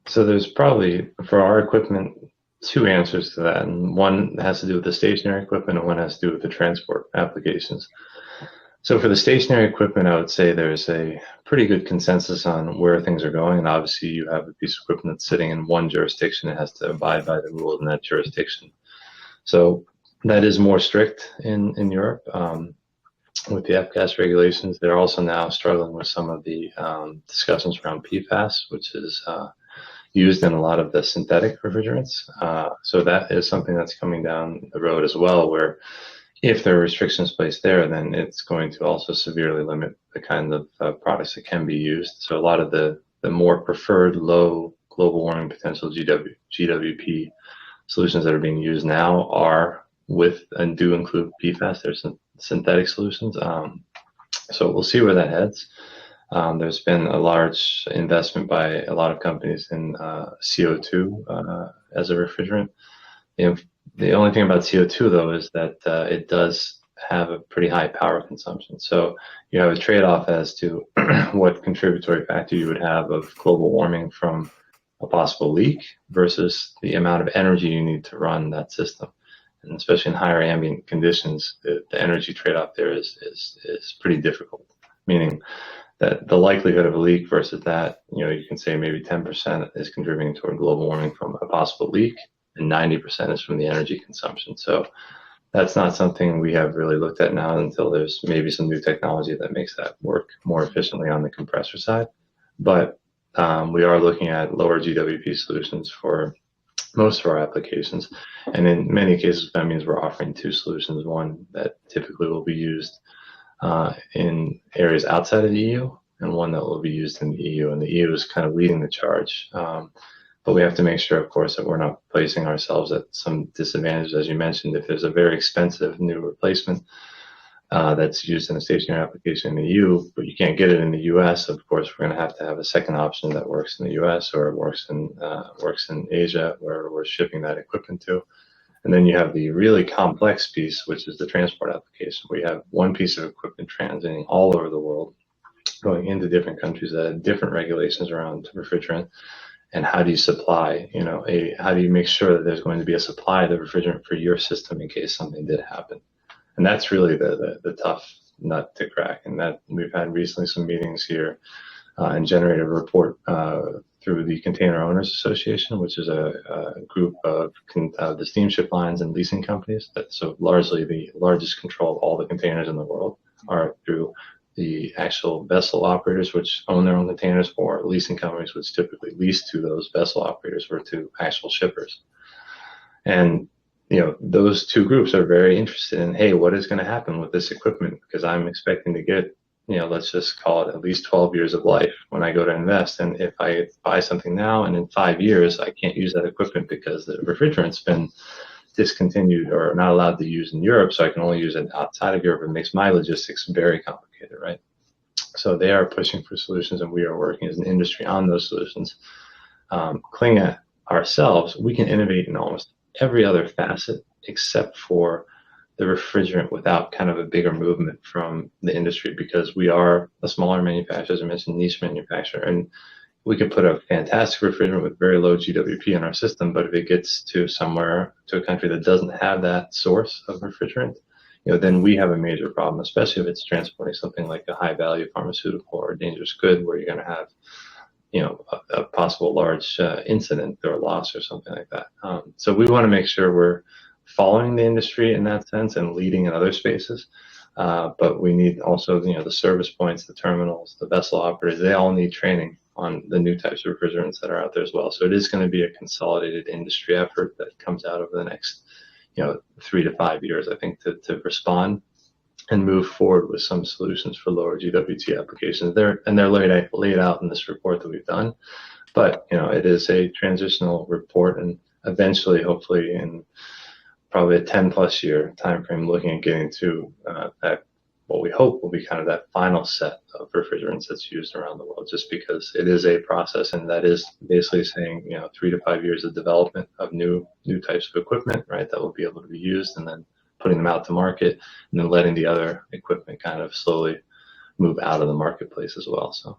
So there's probably, for our equipment, two answers to that. And one has to do with the stationary equipment and one has to do with the transport applications. So for the stationary equipment, I would say there's a pretty good consensus on where things are going. And obviously you have a piece of equipment that's sitting in one jurisdiction. It has to abide by the rules in that jurisdiction. So that is more strict in Europe. With the F-gas regulations, they're also now struggling with some of the discussions around PFAS, which is used in a lot of the synthetic refrigerants. So that is something that's coming down the road as well, where if there are restrictions placed there, then it's going to also severely limit the kind of products that can be used. So a lot of the more preferred low global warming potential GWP solutions that are being used now are with and do include PFAS. There's some synthetic solutions. So we'll see where that heads. There's been a large investment by a lot of companies in CO2 as a refrigerant. The only thing about CO2 though is that it does have a pretty high power consumption. So you have a trade-off as to what contributory factor you would have of global warming from a possible leak versus the amount of energy you need to run that system. And especially in higher ambient conditions, the energy trade-off there is pretty difficult, meaning that the likelihood of a leak versus that, you can say maybe 10% is contributing toward global warming from a possible leak, and 90% is from the energy consumption. So that's not something we have really looked at now until there's maybe some new technology that makes that work more efficiently on the compressor side. But we are looking at lower GWP solutions for most of our applications. And in many cases, that means we're offering two solutions, one that typically will be used in areas outside of the EU, and one that will be used in the EU. And the EU is kind of leading the charge. But we have to make sure, of course, that we're not placing ourselves at some disadvantage. As you mentioned, if there's a very expensive new replacement that's used in a stationary application in the EU, but you can't get it in the US, of course, we're going to have a second option that works in the US or works in Asia, where we're shipping that equipment to. And then you have the really complex piece, which is the transport application. We have one piece of equipment transiting all over the world, going into different countries that have different regulations around refrigerant. And how do you supply, how do you make sure that there's going to be a supply of the refrigerant for your system in case something did happen? And that's really the tough nut to crack. And that we've had recently some meetings here and generated a report through the Container Owners Association, which is a group of the steamship lines and leasing companies. So largely the largest control of all the containers in the world are through the actual vessel operators, which own their own containers, or leasing companies, which typically lease to those vessel operators or to actual shippers. And those two groups are very interested in, hey, what is going to happen with this equipment? Because I'm expecting to get, let's just call it at least 12 years of life when I go to invest. And if I buy something now and in 5 years, I can't use that equipment because the refrigerant's been discontinued or not allowed to use in Europe, so I can only use it outside of Europe. It makes my logistics very complicated, right? So they are pushing for solutions, and we are working as an industry on those solutions. Klinge ourselves, we can innovate in almost every other facet except for the refrigerant without kind of a bigger movement from the industry, because we are a smaller manufacturer, as I mentioned, niche manufacturer, and we could put a fantastic refrigerant with very low GWP in our system, but if it gets to a country that doesn't have that source of refrigerant, then we have a major problem, especially if it's transporting something like a high value pharmaceutical or a dangerous good, where you're going to have, a possible large incident or loss or something like that. So we want to make sure we're following the industry in that sense and leading in other spaces. But we need also, the service points, the terminals, the vessel operators, they all need training on the new types of refrigerants that are out there as well. So it is going to be a consolidated industry effort that comes out over the next, 3 to 5 years, I think, to respond and move forward with some solutions for lower GWT applications. They're laid out in this report that we've done. But, it is a transitional report, and eventually, hopefully, in probably a 10+ year time frame, looking at getting to that, what we hope will be kind of that final set of refrigerants that's used around the world, just because it is a process, and that is basically saying, 3 to 5 years of development of new types of equipment, right, that will be able to be used, and then putting them out to market, and then letting the other equipment kind of slowly move out of the marketplace as well. So